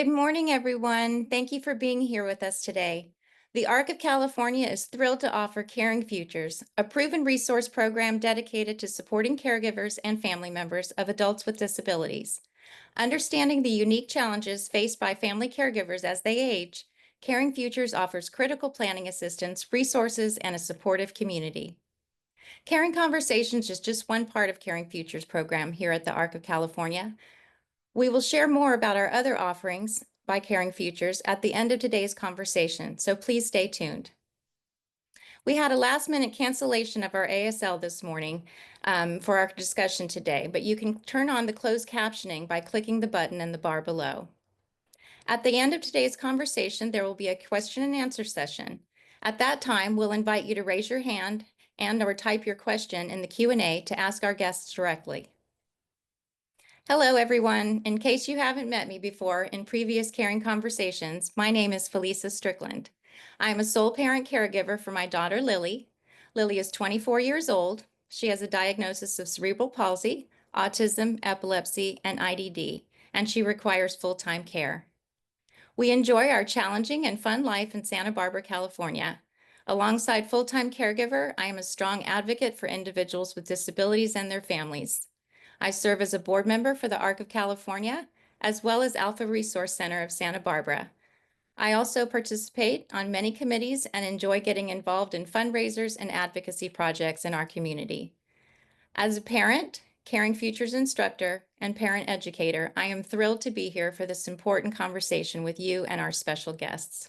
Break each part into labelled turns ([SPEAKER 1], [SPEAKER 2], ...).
[SPEAKER 1] Good morning, everyone. Thank you for being here with us today. The ARC of California is thrilled to offer Caring Futures, a proven resource program dedicated to supporting caregivers and family members of adults with disabilities. Understanding the unique challenges faced by family caregivers as they age, Caring Futures offers critical planning assistance, resources, and a supportive community. Caring Conversations is just one part of Caring Futures program here at the ARC of California. We will share more about our other offerings by Caring Futures at the end of today's conversation, so please stay tuned. We had a last-minute cancellation of our ASL this morning for our discussion today, but you can turn on the closed captioning by clicking the button in the bar below. At the end of today's conversation, there will be a question and answer session. At that time, we'll invite you to raise your hand and/or type your question in the Q&A to ask our guests directly. Hello, everyone. In case you haven't met me before in previous Caring Conversations, my name is Felisa Strickland. I am a sole parent caregiver for my daughter, Lily. Lily is 24 years old. She has a diagnosis of cerebral palsy, autism, epilepsy, and IDD, and she requires full-time care. We enjoy our challenging and fun life in Santa Barbara, California. Alongside full-time caregiver, I am a strong advocate for individuals with disabilities and their families. I serve as a board member for the ARC of California, as well as Alpha Resource Center of Santa Barbara. I also participate on many committees and enjoy getting involved in fundraisers and advocacy projects in our community. As a parent, Caring Futures instructor, and parent educator, I am thrilled to be here for this important conversation with you and our special guests.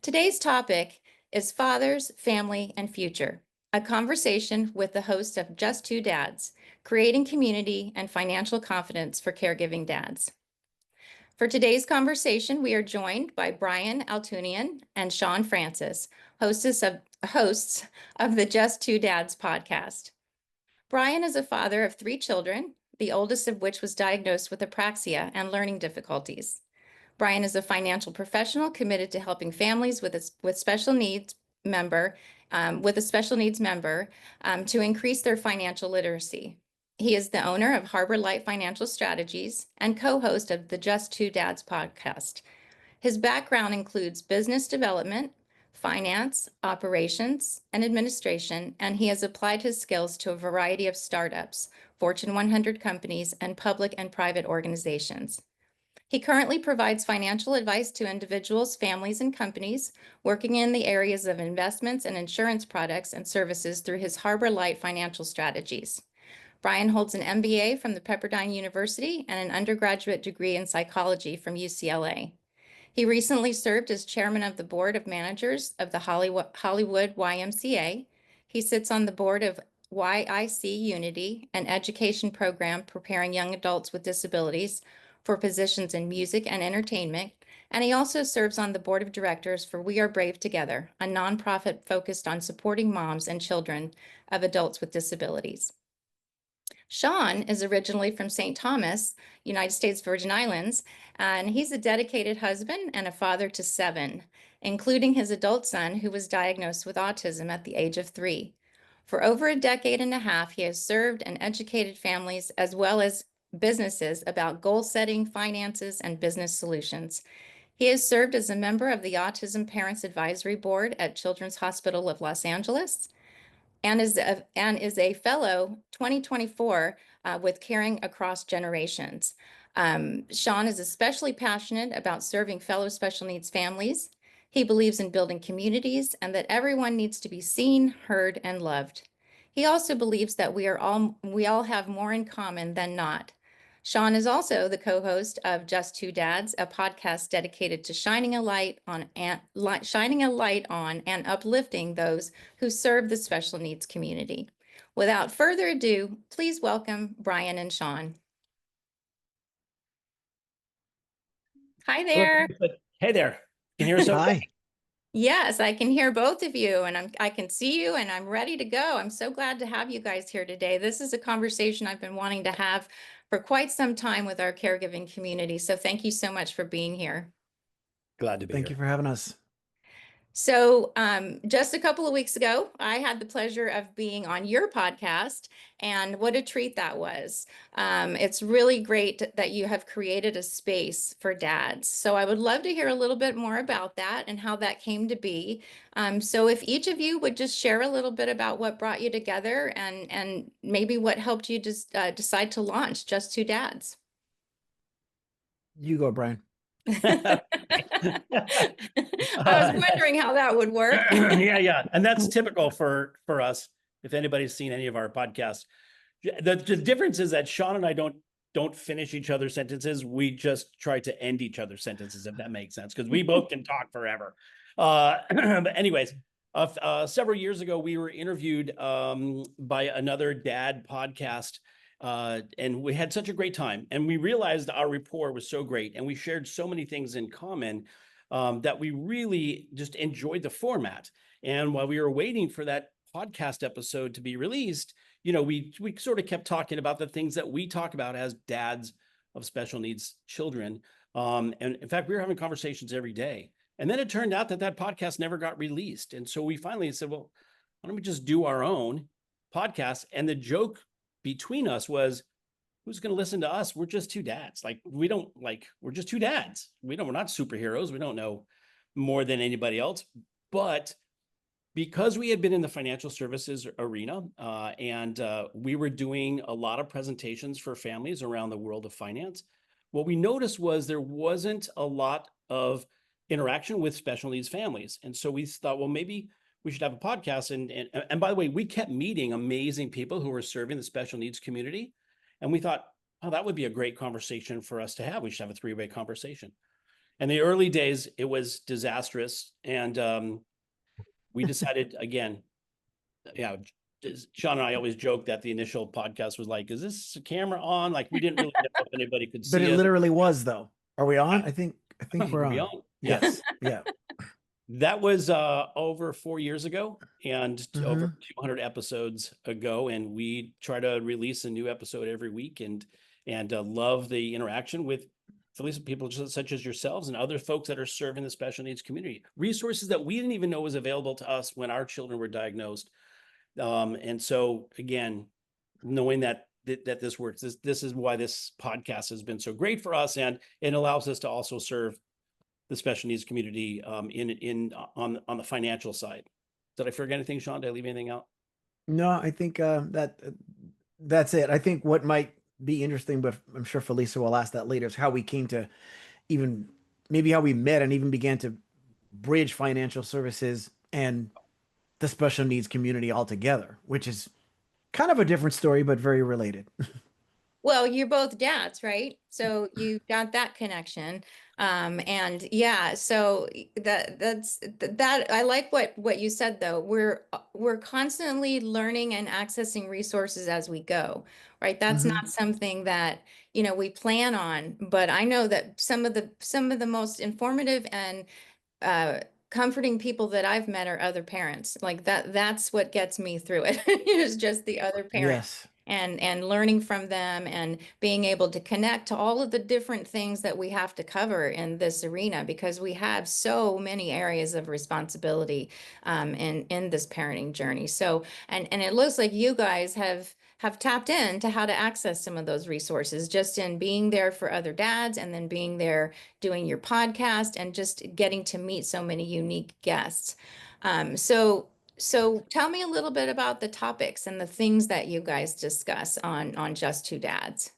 [SPEAKER 1] Today's topic is Fathers, Family, and Future, a conversation with the host of Just Two Dads, Creating Community and Financial Confidence for Caregiving Dads. For today's conversation, we are joined by Brian Altounian and Shawn Francis, hosts of the Just Two Dads podcast. Brian is a father of 3 children, the oldest of which was diagnosed with apraxia and learning difficulties. Brian is a financial professional committed to helping families with a special needs member to increase their financial literacy. He is the owner of Harbor Light Financial Strategies and co-host of the Just Two Dads podcast. His background includes business development, finance, operations, and administration, and he has applied his skills to a variety of startups, Fortune 100 companies, and public and private organizations. He currently provides financial advice to individuals, families, and companies working in the areas of investments and insurance products and services through his Harbor Light Financial Strategies. Brian holds an MBA from the Pepperdine University and an undergraduate degree in psychology from UCLA. He recently served as chairman of the board of managers of the Hollywood YMCA. He sits on the board of YIC Unity, an education program preparing young adults with disabilities for positions in music and entertainment, and he also serves on the board of directors for We Are Brave Together, a nonprofit focused on supporting moms and children of adults with disabilities. Shawn is originally from St. Thomas, United States Virgin Islands, and he's a dedicated husband and a father to 7, including his adult son who was diagnosed with autism at the age of 3. For over a decade and a half, he has served and educated families as well as businesses about goal setting, finances, and business solutions. He has served as a member of the Autism Parents Advisory Board at Children's Hospital of Los Angeles, and is a fellow 2024 with Caring Across Generations. Shawn is especially passionate about serving fellow special needs families. He believes in building communities and that everyone needs to be seen, heard, and loved. He also believes that we all have more in common than not. Shawn is also the co-host of Just Two Dads, a podcast dedicated to shining a light on and uplifting those who serve the special needs community. Without further ado, please welcome Brian and Shawn. Hi there.
[SPEAKER 2] Hey there. Can you hear us okay?
[SPEAKER 3] Hi.
[SPEAKER 1] Yes, I can hear both of you, and I can see you, and I'm ready to go. I'm so glad to have you guys here today. This is a conversation I've been wanting to have for quite some time with our caregiving community. So thank you so much for being here.
[SPEAKER 2] Glad to be here.
[SPEAKER 3] Thank you for having us.
[SPEAKER 1] So, just a couple of weeks ago, I had the pleasure of being on your podcast, and what a treat that was. It's really great that you have created a space for dads. So, I would love to hear a little bit more about that and how that came to be. So, if each of you would just share a little bit about what brought you together and maybe what helped you just decide to launch Just Two Dads.
[SPEAKER 3] You go, Brian.
[SPEAKER 1] I was
[SPEAKER 2] Uh,
[SPEAKER 1] wondering how that would work.
[SPEAKER 2] yeah. And that's typical for us. If anybody's seen any of our podcasts, the difference is that Shawn and I don't finish each other's sentences. We just try to end each other's sentences, if that makes sense, because we both can talk forever. But anyways, several years ago, we were interviewed by another dad podcast. And we had such a great time, and we realized our rapport was so great, and we shared so many things in common that we really just enjoyed the format. And while we were waiting for that podcast episode to be released, we sort of kept talking about the things that we talk about as dads of special needs children. And in fact, we were having conversations every day. And then it turned out that podcast never got released. And so we finally said, well, why don't we just do our own podcast? And the joke between us was, who's going to listen to us? We're just two dads. We're just two dads. We're not superheroes. We don't know more than anybody else. But because we had been in the financial services arena and we were doing a lot of presentations for families around the world of finance, what we noticed was there wasn't a lot of interaction with special needs families. And so we thought, well, maybe we should have a podcast. And by the way, we kept meeting amazing people who were serving the special needs community. And we thought, oh, that would be a great conversation for us to have. We should have a three-way conversation. In the early days, it was disastrous. And we decided again, Shawn and I always joke that the initial podcast was like, is this camera on? Like, we didn't really know if anybody could see
[SPEAKER 3] But it
[SPEAKER 2] us.
[SPEAKER 3] literally was, though. Are we on? I think we're
[SPEAKER 2] Are we
[SPEAKER 3] on.
[SPEAKER 2] on?
[SPEAKER 3] Yes. Yeah.
[SPEAKER 2] That was over 4 years ago and over
[SPEAKER 3] Mhm.
[SPEAKER 2] 200 episodes ago. And we try to release a new episode every week and love the interaction with people such as yourselves and other folks that are serving the special needs community. Resources that we didn't even know was available to us when our children were diagnosed. And so again, knowing that this works, this is why this podcast has been so great for us, and it allows us to also serve the special needs community on the financial side. Did I forget anything, Shawn? Did I leave anything out?
[SPEAKER 3] No, I think that's it. I think what might be interesting, but I'm sure Felisa will ask that later, is how we came to even maybe how we met and even began to bridge financial services and the special needs community altogether, which is kind of a different story, but very related.
[SPEAKER 1] Well, you're both dads, right? So you got that connection. And yeah, so that I like what you said though. We're constantly learning and accessing resources as we go, right? That's
[SPEAKER 3] Mhm.
[SPEAKER 1] not something that, we plan on, but I know that some of the most informative and uh comforting people that I've met are other parents. Like that's what gets me through it is just the other parent
[SPEAKER 3] Yes.
[SPEAKER 1] and learning from them and being able to connect to all of the different things that we have to cover in this arena because we have so many areas of responsibility in this parenting journey. So and it looks like you guys have tapped into how to access some of those resources just in being there for other dads and then being there doing your podcast and just getting to meet so many unique guests. So tell me a little bit about the topics and the things that you guys discuss on Just Two Dads.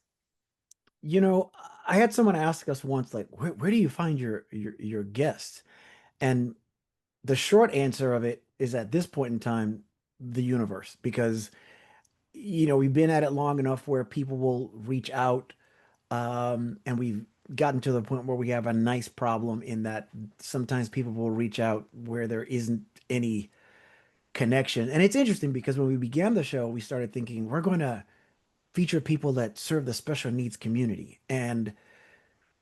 [SPEAKER 3] You know, I had someone ask us once, like, where do you find your guests? And the short answer of it is at this point in time, the universe, because we've been at it long enough where people will reach out, and we've gotten to the point where we have a nice problem in that sometimes people will reach out where there isn't any connection. And it's interesting because when we began the show, we started thinking we're going to feature people that serve the special needs community. And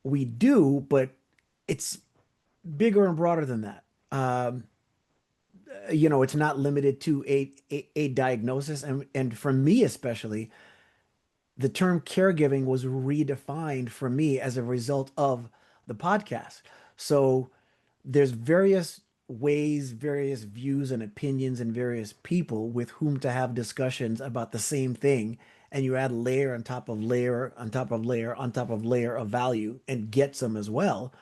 [SPEAKER 3] we do, but it's bigger and broader than that. It's not limited to a diagnosis. And for me, especially, the term caregiving was redefined for me as a result of the podcast. So there's various ways, various views and opinions, and various people with whom to have discussions about the same thing. And you add layer on top of layer on top of layer on top of layer of value and get some as well.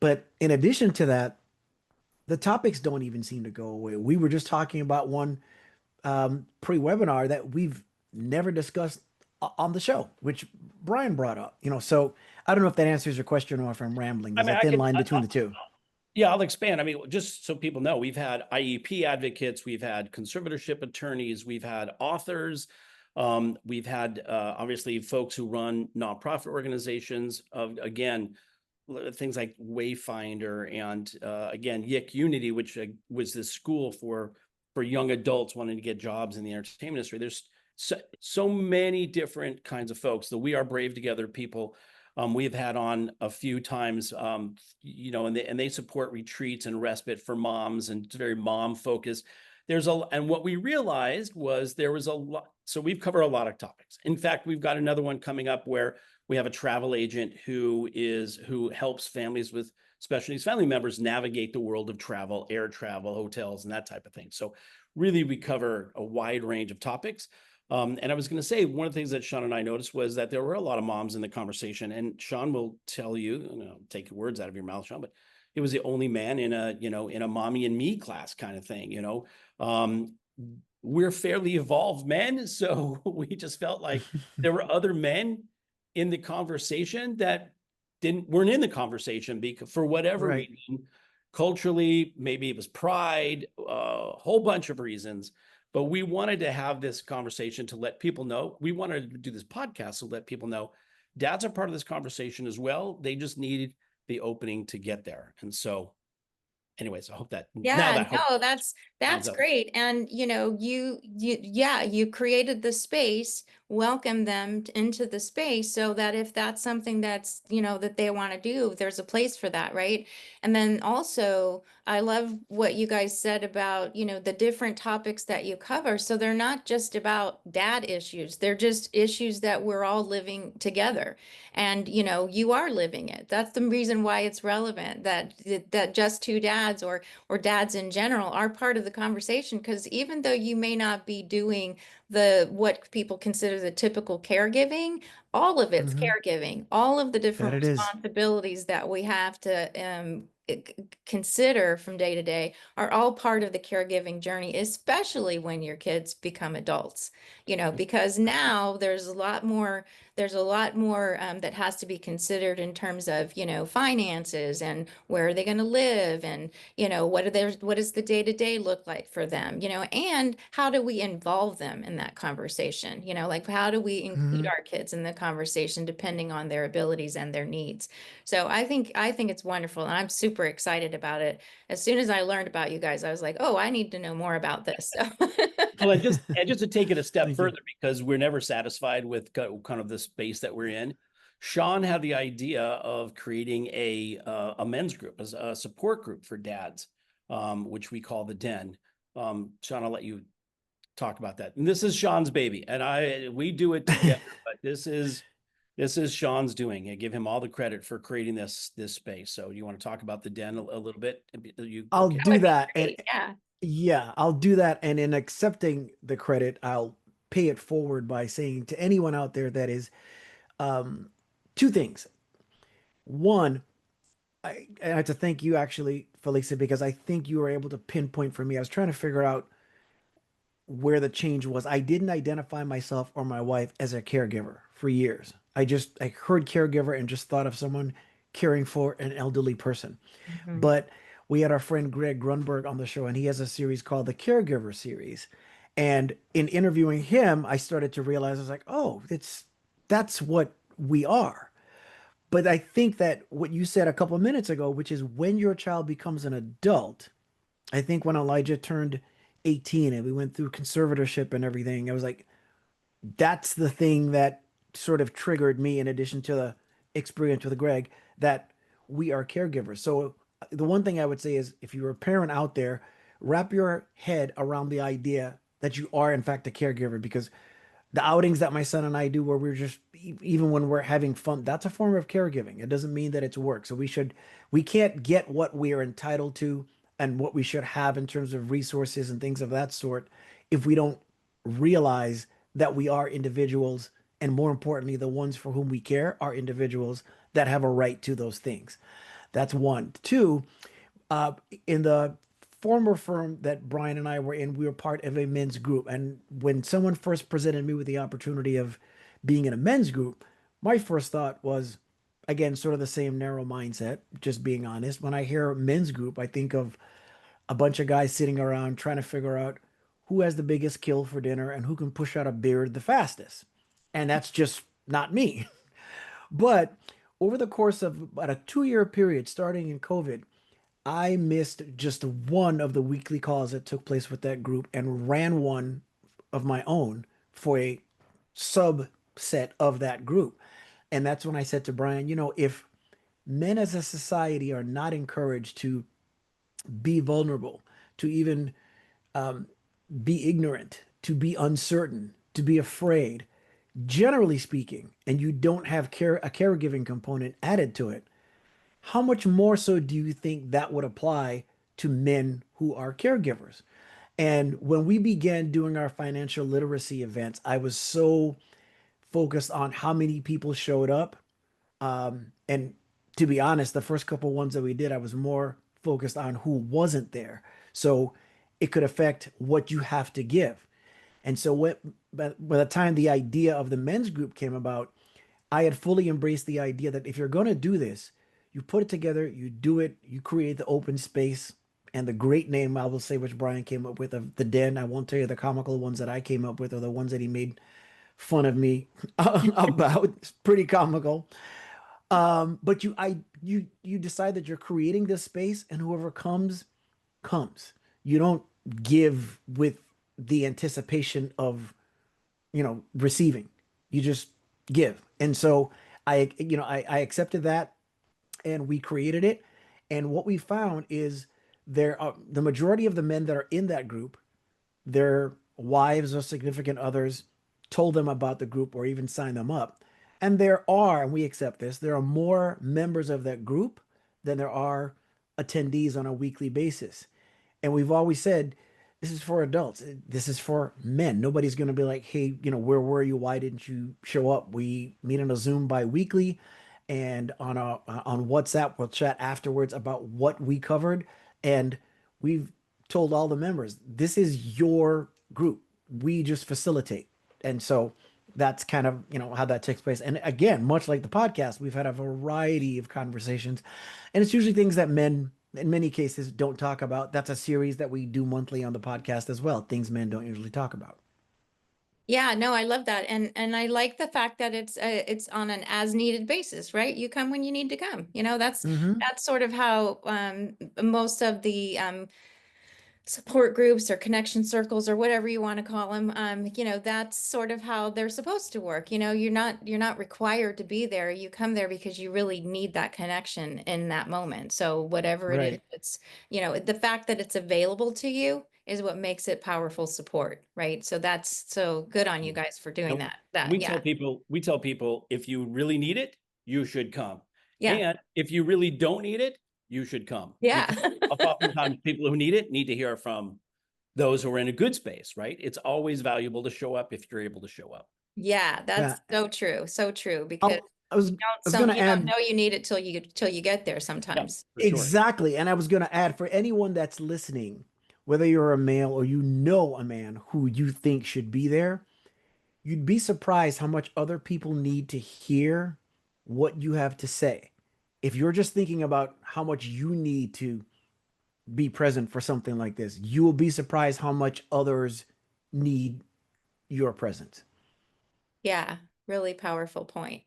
[SPEAKER 3] But in addition to that, the topics don't even seem to go away. We were just talking about one pre-webinar that we've never discussed on the show, which Brian brought up. So I don't know if that answers your question or if I'm rambling.
[SPEAKER 2] I
[SPEAKER 3] There's
[SPEAKER 2] mean,
[SPEAKER 3] a thin line between the two.
[SPEAKER 2] yeah, I'll expand. I mean, just so people know, we've had IEP advocates, we've had conservatorship attorneys, we've had authors, we've had obviously folks who run nonprofit organizations. Again, things like Wayfinder and again, Yick Unity, which was this school for young adults wanting to get jobs in the entertainment industry. There's so many different kinds of folks. The We Are Brave Together people we've had on a few times, and they support retreats and respite for moms, and it's very mom focused. And what we realized was there was a lot. So we've covered a lot of topics. In fact, we've got another one coming up where we have a travel agent who helps families with special needs family members navigate the world of travel, air travel, hotels, and that type of thing. So really, we cover a wide range of topics. And I was going to say, one of the things that Shawn and I noticed was that there were a lot of moms in the conversation, and Shawn will tell you, take words out of your mouth, Shawn, but it was the only man in a mommy and me class kind of thing, we're fairly evolved men. So we just felt like there were other men in the conversation that weren't in the conversation because for whatever
[SPEAKER 3] Right.
[SPEAKER 2] reason, culturally, maybe it was pride, a whole bunch of reasons. But we wanted to have this conversation to let people know. We wanted to do this podcast to let people know dads are part of this conversation as well. They just needed the opening to get there. And so anyways, I hope that
[SPEAKER 1] That's great. And you created the space, welcome them into the space so that if that's something that's, that they want to do, there's a place for that, right? And then also, I love what you guys said about, the different topics that you cover. So they're not just about dad issues. They're just issues that we're all living together. And, you are living it. That's the reason why it's relevant that just two dads or dads in general are part of the conversation. Because even though you may not be doing what people consider the typical caregiving, all of it's caregiving, all of the different
[SPEAKER 3] That it is.
[SPEAKER 1] responsibilities that we have to consider from day to day are all part of the caregiving journey, especially when your kids become adults, because now there's a lot more that has to be considered in terms of, finances and where are they going to live and, what does the day to day look like for them, and how do we involve them in that conversation, like how do we include our kids in the conversation depending on their abilities and their needs. So I think it's wonderful, and I'm super excited about it. As soon as I learned about you guys, I was like, oh, I need to know more about this. So
[SPEAKER 2] Well, and just to take it a step
[SPEAKER 3] Thank you.
[SPEAKER 2] further, because we're never satisfied with kind of the space that we're in. Shawn had the idea of creating a men's group, as a support group for dads, which we call the Den. Shawn, I'll let you talk about that. And this is Shawn's baby, and we do it together, but this is Shawn's doing. I give him all the credit for creating this space. So you want to talk about the Den a little bit?
[SPEAKER 3] I'll
[SPEAKER 2] Okay.
[SPEAKER 3] do that. And
[SPEAKER 1] great. Yeah.
[SPEAKER 3] yeah, I'll do that. And in accepting the credit, I'll pay it forward by saying to anyone out there that is two things. One, I have to thank you actually, Felisa, because I think you were able to pinpoint for me. I was trying to figure out where the change was. I didn't identify myself or my wife as a caregiver for years. I heard caregiver and just thought of someone caring for an elderly person.
[SPEAKER 1] Mhm.
[SPEAKER 3] But we had our friend Greg Grunberg on the show, and he has a series called the Caregiver Series. And in interviewing him, I started to realize I was like, oh, that's what we are. But I think that what you said a couple of minutes ago, which is when your child becomes an adult, I think when Elijah turned 18 and we went through conservatorship and everything, I was like, that's the thing that sort of triggered me, in addition to the experience with Greg, that we are caregivers. So the one thing I would say is if you're a parent out there, wrap your head around the idea that you are in fact a caregiver, because the outings that my son and I do where we're just even when we're having fun, that's a form of caregiving. It doesn't mean that it's work. So we can't get what we are entitled to and what we should have in terms of resources and things of that sort if we don't realize that we are individuals, and more importantly, the ones for whom we care are individuals that have a right to those things. That's one. Two, uh, in the former firm that Brian and I were in, we were part of a men's group. And when someone first presented me with the opportunity of being in a men's group, my first thought was, again, sort of the same narrow mindset, just being honest. When I hear men's group, I think of a bunch of guys sitting around trying to figure out who has the biggest kill for dinner and who can push out a beard the fastest. And that's just not me. But over the course of about a 2 year period, starting in COVID, I missed just one of the weekly calls that took place with that group and ran one of my own for a subset of that group. And that's when I said to Brian, if men as a society are not encouraged to be vulnerable, to even be ignorant, to be uncertain, to be afraid, generally speaking, and you don't have a caregiving component added to it, how much more so do you think that would apply to men who are caregivers? And when we began doing our financial literacy events, I was so focused on how many people showed up. And to be honest, the first couple ones that we did, I was more focused on who wasn't there. So it could affect what you have to give. And so by the time the idea of the men's group came about, I had fully embraced the idea that if you're going to do this, you put it together, you do it, you create the open space and the great name, I will say, which Brian came up with, of the Den. I won't tell you the comical ones that I came up with or the ones that he made fun of me about. It's pretty comical. But you decide that you're creating this space, and whoever comes, comes. You don't give with the anticipation of receiving. You just give. And so I accepted that, and we created it. And what we found is there are the majority of the men that are in that group, their wives or significant others told them about the group or even signed them up. And and we accept this, there are more members of that group than there are attendees on a weekly basis. And we've always said, this is for adults. This is for men. Nobody's going to be like, hey, where were you? Why didn't you show up? We meet on a Zoom bi-weekly, and on WhatsApp, we'll chat afterwards about what we covered. And we've told all the members, this is your group. We just facilitate. And so that's kind of, how that takes place. And again, much like the podcast, we've had a variety of conversations, and it's usually things that men in many cases don't talk about. That's a series that we do monthly on the podcast as well. Things men don't usually talk about.
[SPEAKER 1] Yeah, no, I love that. And I like the fact that it's on an as needed basis, right? You come when you need to come. That's
[SPEAKER 3] Mm-hmm.
[SPEAKER 1] that's sort of how most of the support groups or connection circles or whatever you want to call them, that's sort of how they're supposed to work. You're not required to be there. You come there because you really need that connection in that moment. So whatever it is,
[SPEAKER 3] Right.
[SPEAKER 1] it's, the fact that it's available to you is what makes it powerful support, right? So that's so good on you guys for doing
[SPEAKER 2] And
[SPEAKER 1] that. Yeah.
[SPEAKER 2] we tell people, if you really need it, you should come.
[SPEAKER 1] Yeah.
[SPEAKER 2] And if you really don't need it, you should come.
[SPEAKER 1] Yeah.
[SPEAKER 2] Because oftentimes people who need it need to hear from those who are in a good space, right? It's always valuable to show up if you're able to show up.
[SPEAKER 1] Yeah, that's
[SPEAKER 3] Yeah.
[SPEAKER 1] so true. So true because
[SPEAKER 3] I was going to
[SPEAKER 1] you don't
[SPEAKER 3] add.
[SPEAKER 1] know you need it till you get there
[SPEAKER 2] Yeah,
[SPEAKER 1] sometimes.
[SPEAKER 2] for sure.
[SPEAKER 3] Exactly. And I was going to add, for anyone that's listening, whether you're a male or a man who you think should be there, you'd be surprised how much other people need to hear what you have to say. If you're just thinking about how much you need to be present for something like this, you will be surprised how much others need your presence.
[SPEAKER 1] Yeah, really powerful point.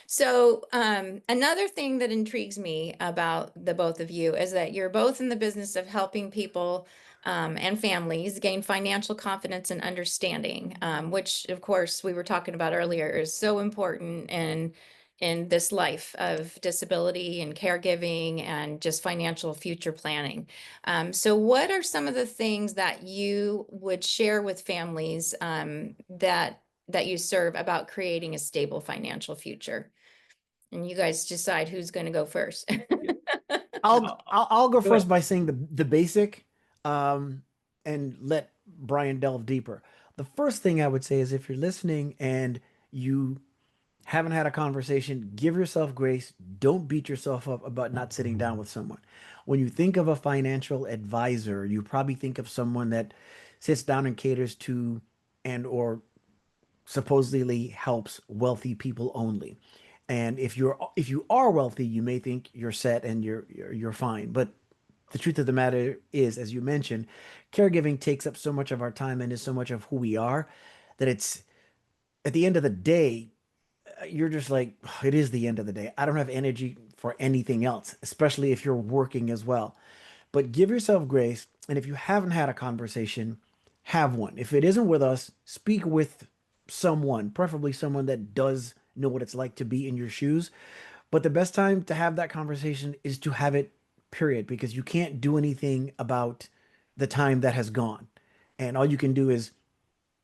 [SPEAKER 1] So, another thing that intrigues me about the both of you is that you're both in the business of helping people and families gain financial confidence and understanding, which, of course, we were talking about earlier, is so important in this life of disability and caregiving and just financial future planning. So, what are some of the things that you would share with families that you serve about creating a stable financial future? And you guys decide who's going to go first.
[SPEAKER 3] I'll go
[SPEAKER 2] Go ahead.
[SPEAKER 3] first by saying the basic, um, and let Brian delve deeper. The first thing I would say is if you're listening and you haven't had a conversation, give yourself grace. Don't beat yourself up about not sitting down with someone. When you think of a financial advisor, you probably think of someone that sits down and caters to and or supposedly helps wealthy people only. And if you are wealthy, you may think you're set and you're fine. But the truth of the matter is, as you mentioned, caregiving takes up so much of our time and is so much of who we are that it's at the end of the day, you're just like, it is the end of the day. I don't have energy for anything else, especially if you're working as well. But give yourself grace. And if you haven't had a conversation, have one. If it isn't with us, speak with someone, preferably someone that does know what it's like to be in your shoes. But the best time to have that conversation is to have it, period, because you can't do anything about the time that has gone. And all you can do is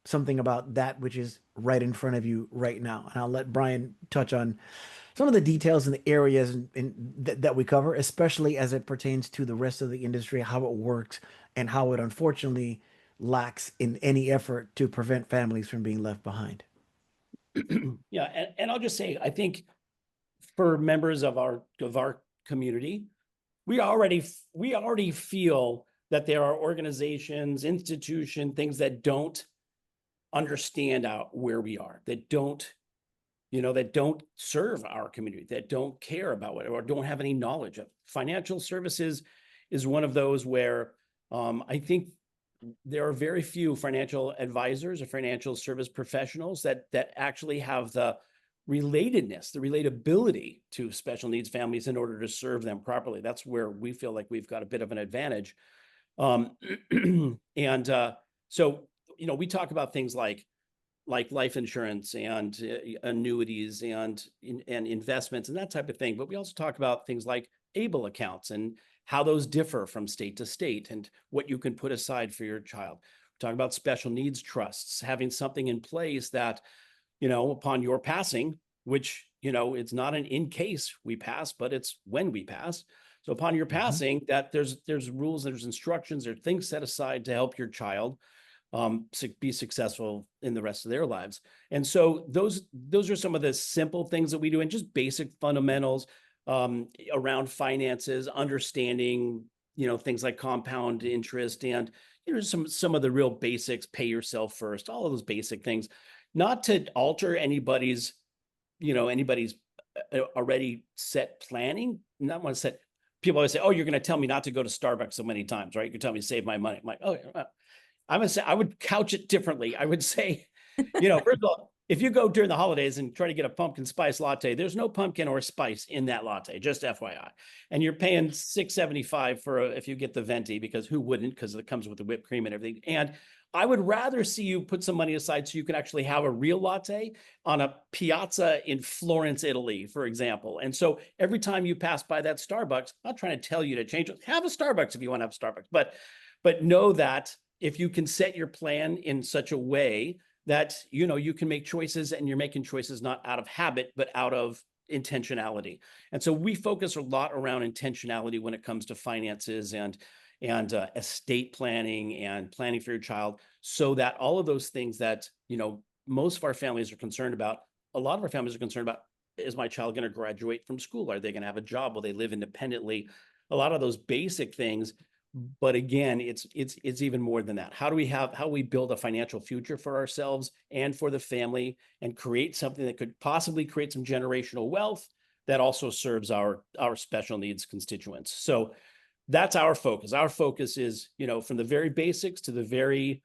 [SPEAKER 3] something about that which is right in front of you right now. And I'll let Brian touch on some of the details and the areas that we cover, especially as it pertains to the rest of the industry, how it works, and how it unfortunately lacks in any effort to prevent families from being left behind.
[SPEAKER 2] Yeah, and I'll just say, I think for members of our community, we already feel that there are organizations, institutions, things that don't understand out where we are, that don't serve our community, that don't care about it, or don't have any knowledge of. Financial services is one of those where I think there are very few financial advisors or financial service professionals that actually have the relatedness, the relatability to special needs families in order to serve them properly. That's where we feel like we've got a bit of an advantage. Um, and so, we talk about things like life insurance and annuities and investments and that type of thing. But we also talk about things like ABLE accounts and how those differ from state to state and what you can put aside for your child. We're talking about special needs trusts, having something in place that, upon your passing, which, it's not an in case we pass, but it's when we pass. So upon your passing, that there's rules, there's instructions, there's things set aside to help your child be successful in the rest of their lives. And so those are some of the simple things that we do, and just basic fundamentals around finances, understanding, things like compound interest and, some of the real basics, pay yourself first, all of those basic things, not to alter anybody's already set planning. Not want to set. People always say, "Oh, you're going to tell me not to go to Starbucks so many times, right? You can tell me to save my money." I'm like, "Oh, I'm gonna say I would couch it differently. I would say, first of all, if you go during the holidays and try to get a pumpkin spice latte, there's no pumpkin or spice in that latte, just FYI. And you're paying $6.75 if you get the venti, because who wouldn't? Because it comes with the whipped cream and everything. And I would rather see you put some money aside so you can actually have a real latte on a piazza in Florence, Italy, for example. And so every time you pass by that Starbucks, I'm not trying to tell you to change it. Have a Starbucks if you want to have Starbucks, but know that if you can set your plan in such a way that, you can make choices, and you're making choices not out of habit, but out of intentionality. And so we focus a lot around intentionality when it comes to finances and estate planning and planning for your child, so that all of those things that, most of our families are concerned about, a lot of our families are concerned about, is my child going to graduate from school? Are they going to have a job? Will they live independently? A lot of those basic things. But again, it's even more than that. How we build a financial future for ourselves and for the family, and create something that could possibly create some generational wealth that also serves our special needs constituents. So that's our focus. Our focus is, from the very basics to the very,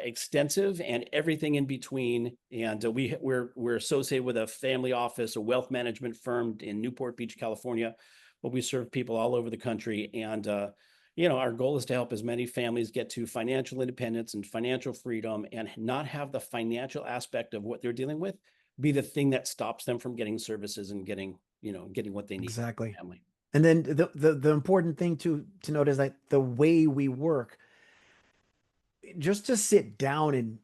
[SPEAKER 2] extensive, and everything in between. And we're associated with a family office, a wealth management firm in Newport Beach, California. But we serve people all over the country. And, our goal is to help as many families get to financial independence and financial freedom, and not have the financial aspect of what they're dealing with be the thing that stops them from getting services and getting what they need.
[SPEAKER 3] Exactly.
[SPEAKER 2] Family.
[SPEAKER 3] And then the important thing to note is that the way we work, just to sit down and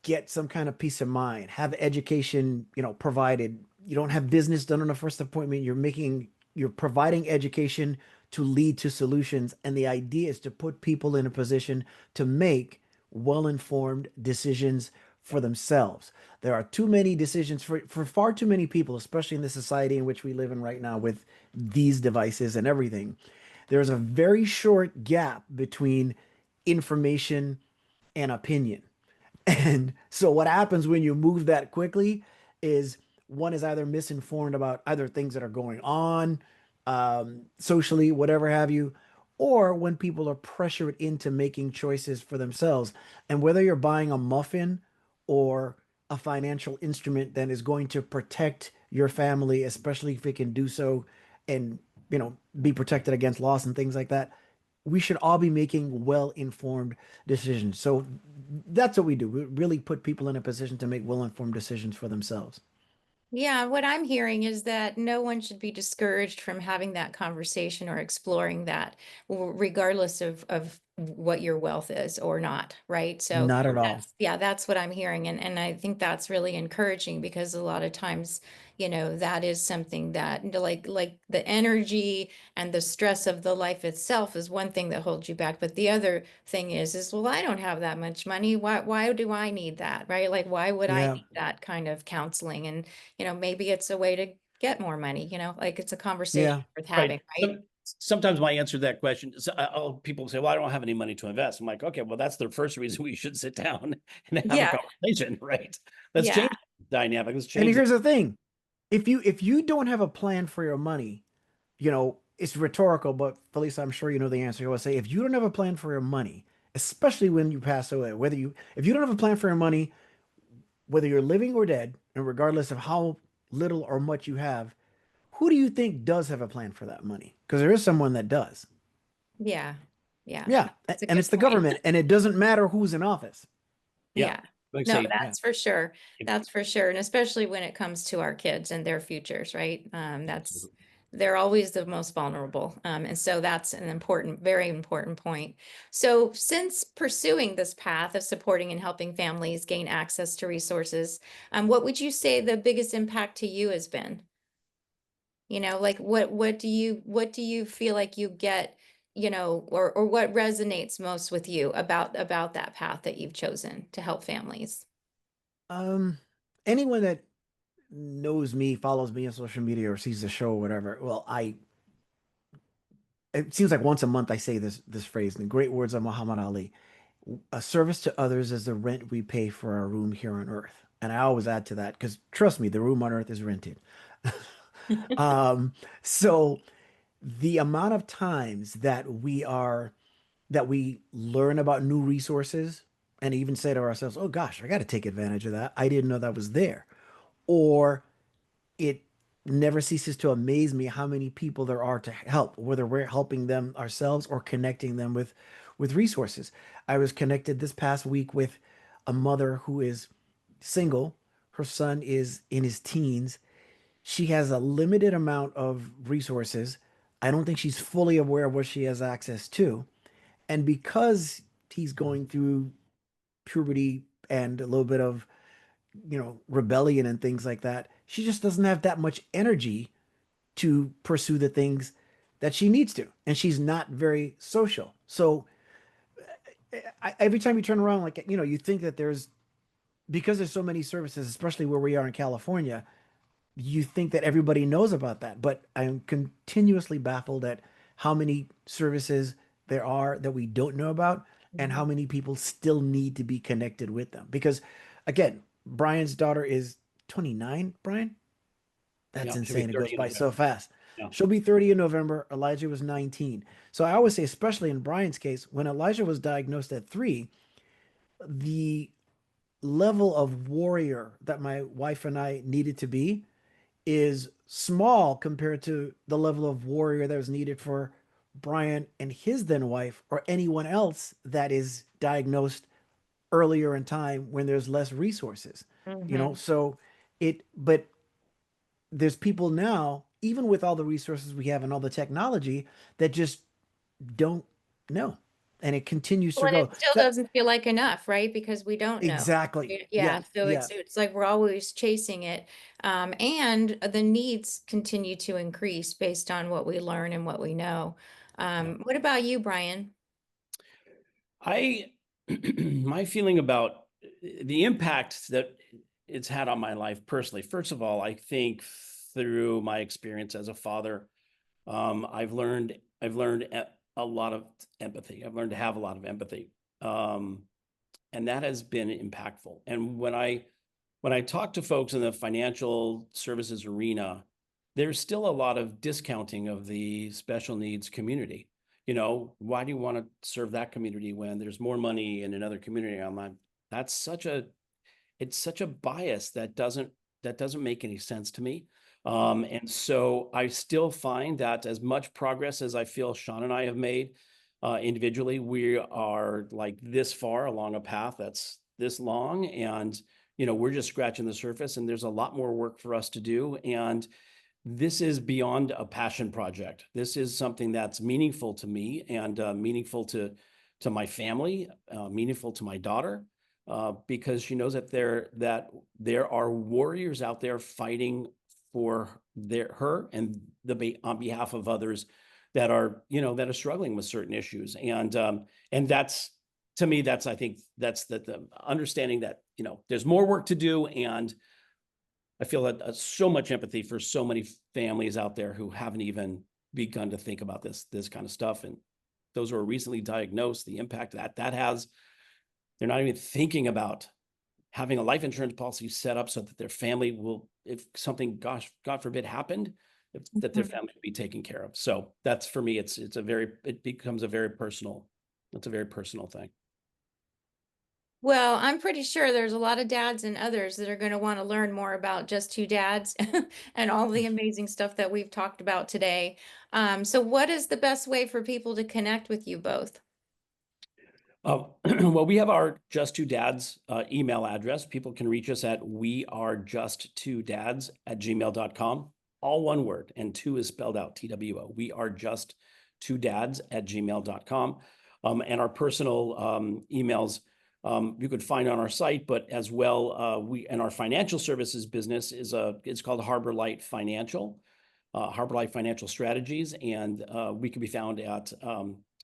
[SPEAKER 3] get some kind of peace of mind, have education, provided. You don't have business done on a first appointment. You're making you're providing education to lead to solutions, and the idea is to put people in a position to make well-informed decisions for themselves. There are too many decisions for far too many people, especially in the society in which we live in right now with these devices and everything. There's a very short gap between information and opinion. And so what happens when you move that quickly is one is either misinformed about either things that are going on, socially, whatever have you, or when people are pressured into making choices for themselves. And whether you're buying a muffin or a financial instrument that is going to protect your family, especially if it can do so and, be protected against loss and things like that, we should all be making well-informed decisions. So that's what we do. We really put people in a position to make well-informed decisions for themselves.
[SPEAKER 1] Yeah, what I'm hearing is that no one should be discouraged from having that conversation or exploring that, regardless of what your wealth is or not, right? So
[SPEAKER 3] Not at all.
[SPEAKER 1] that's what I'm hearing. And I think that's really encouraging because a lot of times, that is something that like the energy and the stress of the life itself is one thing that holds you back. But the other thing is, well, I don't have that much money. Why do I need that? Right? Like, why would I
[SPEAKER 3] Yeah.
[SPEAKER 1] need that kind of counseling? And maybe it's a way to get more money, like it's a conversation
[SPEAKER 3] Yeah.
[SPEAKER 1] worth
[SPEAKER 2] Right.
[SPEAKER 1] having, right?
[SPEAKER 2] Sometimes my answer to that question is, people say, well, I don't have any money to invest. I'm like, okay, well, that's the first reason we should sit down and have a
[SPEAKER 1] Yeah,
[SPEAKER 2] conversation, right? Let's
[SPEAKER 1] yeah,
[SPEAKER 2] change the dynamic. Let's
[SPEAKER 3] And
[SPEAKER 2] change it.
[SPEAKER 3] here's the thing. If you don't have a plan for your money, it's rhetorical, but Felisa, I'm sure you know the answer. I will say, if you don't have a plan for your money, especially when you pass away, if you don't have a plan for your money, whether you're living or dead, and regardless of how little or much you have, who do you think does have a plan for that money? Because there is someone that does.
[SPEAKER 1] yeah, yeah.
[SPEAKER 3] Yeah,
[SPEAKER 1] That's a
[SPEAKER 3] and
[SPEAKER 1] good
[SPEAKER 3] it's the
[SPEAKER 1] point.
[SPEAKER 3] government, and it doesn't matter who's in office.
[SPEAKER 2] Yeah.
[SPEAKER 1] Yeah.
[SPEAKER 2] Like
[SPEAKER 1] No,
[SPEAKER 2] say,
[SPEAKER 3] Yeah,
[SPEAKER 1] that's for sure.
[SPEAKER 2] if-
[SPEAKER 1] That's for sure. And especially when it comes to our kids and their futures, right? They're always the most vulnerable. And so that's an important, very important point. So since pursuing this path of supporting and helping families gain access to resources, what would you say the biggest impact to you has been? Like what do you feel like you get, or what resonates most with you about that path that you've chosen to help families?
[SPEAKER 3] um, anyone that knows me, follows me on social media, or sees the show or whatever, well, it seems like once a month I say this phrase in the great words of Muhammad Ali: "A service to others is the rent we pay for our room here on earth." And I always add to that because trust me, the room on earth is rented. Um, so the amount of times that we learn about new resources and even say to ourselves, "Oh gosh, I got to take advantage of that. I didn't know that was there." Or it never ceases to amaze me how many people there are to help, whether we're helping them ourselves or connecting them with resources. I was connected this past week with a mother who is single. Her son is in his teens. She has a limited amount of resources. I don't think she's fully aware of what she has access to. And because he's going through puberty and a little bit of, rebellion and things like that, she just doesn't have that much energy to pursue the things that she needs to. And she's not very social. So every time you turn around, like, you think that because there's so many services, especially where we are in California, you think that everybody knows about that. But I'm continuously baffled at how many services there are that we don't know about and how
[SPEAKER 1] Mhm.
[SPEAKER 3] many people still need to be connected with them. Because again, Brian's daughter is 29, Brian. That's
[SPEAKER 2] yeah, should be
[SPEAKER 3] insane. It goes
[SPEAKER 2] 30 in
[SPEAKER 3] by so
[SPEAKER 2] November.
[SPEAKER 3] fast.
[SPEAKER 2] Yeah.
[SPEAKER 3] She'll be 30 in November. Elijah was 19. So I always say, especially in Brian's case, when Elijah was diagnosed at 3, the level of warrior that my wife and I needed to be is small compared to the level of warrior that was needed for Brian and his then wife or anyone else that is diagnosed earlier in time when there's less resources.
[SPEAKER 1] Mhm.
[SPEAKER 3] So but there's people now, even with all the resources we have and all the technology, that just don't know. and it continues
[SPEAKER 1] Well,
[SPEAKER 3] to
[SPEAKER 1] and
[SPEAKER 3] grow.
[SPEAKER 1] it still
[SPEAKER 3] That
[SPEAKER 1] doesn't feel like enough, right? Because we don't know.
[SPEAKER 3] exactly.
[SPEAKER 1] Yeah,
[SPEAKER 3] Yeah.
[SPEAKER 1] so
[SPEAKER 3] Yeah.
[SPEAKER 1] it's like we're always chasing it. And the needs continue to increase based on what we learn and what we know.
[SPEAKER 2] Yeah.
[SPEAKER 1] What about you, Brian?
[SPEAKER 2] I my feeling about the impact that it's had on my life personally. First of all, I think through my experience as a father, I've learned a lot of empathy. I've learned to have a lot of empathy, and that has been impactful. And when I talk to folks in the financial services arena, there's still a lot of discounting of the special needs community. Why do you want to serve that community when there's more money in another community? I'm like, that's it's such a bias that doesn't make any sense to me. And so I still find that as much progress as I feel Shawn and I have made individually, we are like this far along a path that's this long, and we're just scratching the surface, and there's a lot more work for us to do. And this is beyond a passion project. This is something that's meaningful to me and meaningful to my family, meaningful to my daughter, because she knows that there are warriors out there fighting for her and on behalf of others that are struggling with certain issues. And that's, to me, that's, I think that's the understanding that there's more work to do. And I feel so much empathy for so many families out there who haven't even begun to think about this kind of stuff. And those who are recently diagnosed, the impact that has, they're not even thinking about having a life insurance policy set up so that their family will, if something, God forbid, happened, that their
[SPEAKER 1] Mhm.
[SPEAKER 2] family will be taken care of. So that's, for me, it becomes a very personal, it's a very personal thing.
[SPEAKER 1] Well, I'm pretty sure there's a lot of dads and others that are going to want to learn more about Just Two Dads and all the amazing stuff that we've talked about today. So what is the best way for people to connect with you both?
[SPEAKER 2] Well, we have our Just Two Dads email address. People can reach us at wearejusttwodads@gmail.com. All one word, and two is spelled out, TWO. We are just two dads@gmail.com. And our personal emails you could find on our site, but as well, we and our financial services business it's called Harbor Light Financial, Harbor Light Financial Strategies, and we can be found at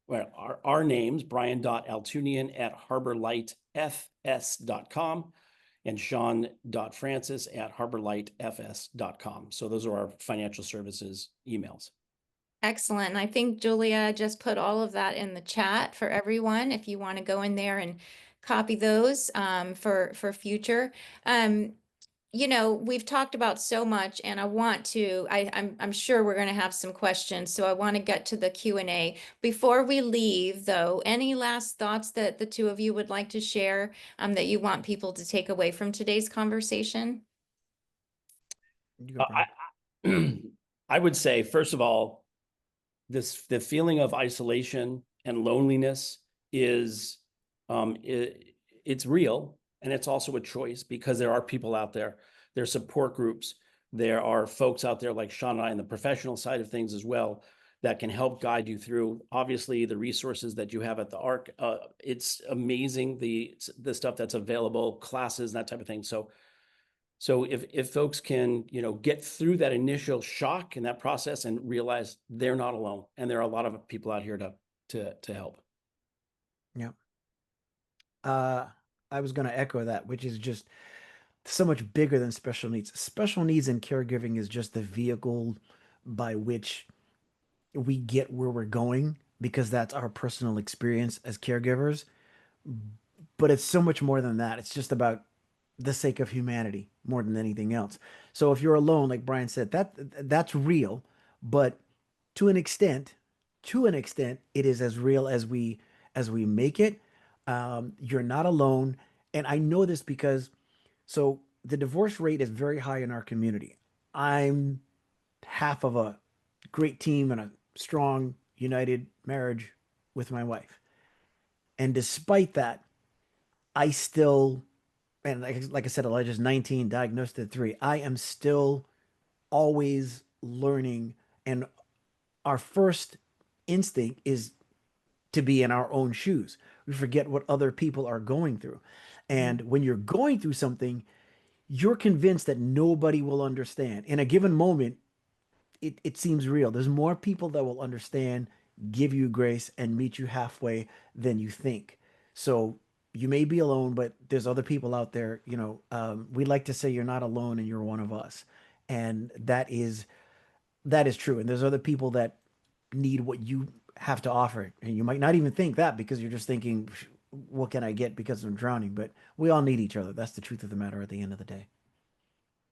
[SPEAKER 2] well, our names, brian.altounian@harborlightfs.com and shawn.francis@harborlightfs.com. So those are our financial services emails.
[SPEAKER 1] Excellent. And I think Julia just put all of that in the chat for everyone if you want to go in there and copy those for future. Um, we've talked about so much, and I'm sure we're going to have some questions, so I want to get to the Q&A. Before we leave, though, any last thoughts that the two of you would like to share that you want people to take away from today's conversation?
[SPEAKER 3] You go, Brian.
[SPEAKER 2] I would say, first of all, the feeling of isolation and loneliness is it's real, and it's also a choice, because there are people out there, there's support groups, there are folks out there like Shawn and I in the professional side of things as well that can help guide you through. Obviously, the resources that you have at the ARC, it's amazing, the stuff that's available, classes, that type of thing. So if folks can, get through that initial shock in that process and realize they're not alone, and there are a lot of people out here to help.
[SPEAKER 3] Yeah. I was going to echo that, which is just so much bigger than special needs. Special needs and caregiving is just the vehicle by which we get where we're going, because that's our personal experience as caregivers. But it's so much more than that. It's just about the sake of humanity more than anything else. So if you're alone, like Brian said, that's real, but to an extent, it is as real as we make it. You're not alone, and I know this because so the divorce rate is very high in our community. I'm half of a great team and a strong, united marriage with my wife, and despite that, I still, and like I said, Elijah's 19, diagnosed at 3. I am still always learning, and our first instinct is to be in our own shoes. We forget what other people are going through. And when you're going through something, you're convinced that nobody will understand. In a given moment, it seems real. There's more people that will understand, give you grace, and meet you halfway than you think. So you may be alone, but there's other people out there. We like to say you're not alone and you're one of us, and that is true. And there's other people that need what you have to offer, and you might not even think that because you're just thinking, "What can I get because I'm drowning?" But we all need each other. That's the truth of the matter at the end of the day.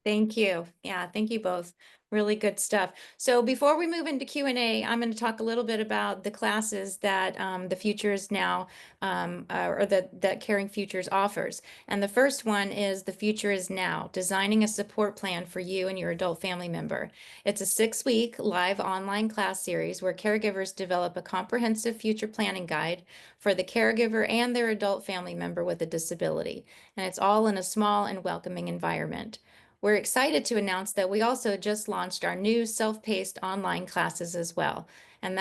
[SPEAKER 1] Thank you. Yeah, thank you both. Really good stuff. So before we move into Q&A, I'm going to talk a little bit about the classes that the Futures Now or that Caring Futures offers. And the first one is The Future is Now, Designing a Support Plan for You and Your Adult Family Member. It's a 6-week live online class series where caregivers develop a comprehensive future planning guide for the caregiver and their adult family member with a disability. And it's all in a small and welcoming environment. We're excited to announce that we also just launched our new self-paced online classes as well. And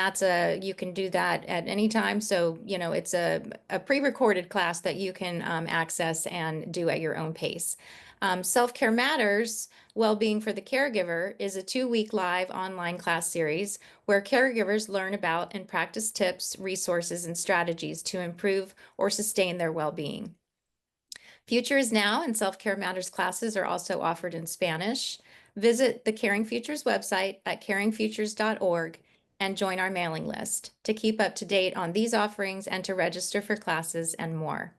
[SPEAKER 1] you can do that at any time. So, it's a pre-recorded class that you can access and do at your own pace. Self-Care Matters, Well-Being for the Caregiver is a 2-week live online class series where caregivers learn about and practice tips, resources, and strategies to improve or sustain their well-being. Future is Now and Self-Care Matters classes are also offered in Spanish. Visit the Caring Futures website at caringfutures.org and join our mailing list to keep up to date on these offerings and to register for classes and more.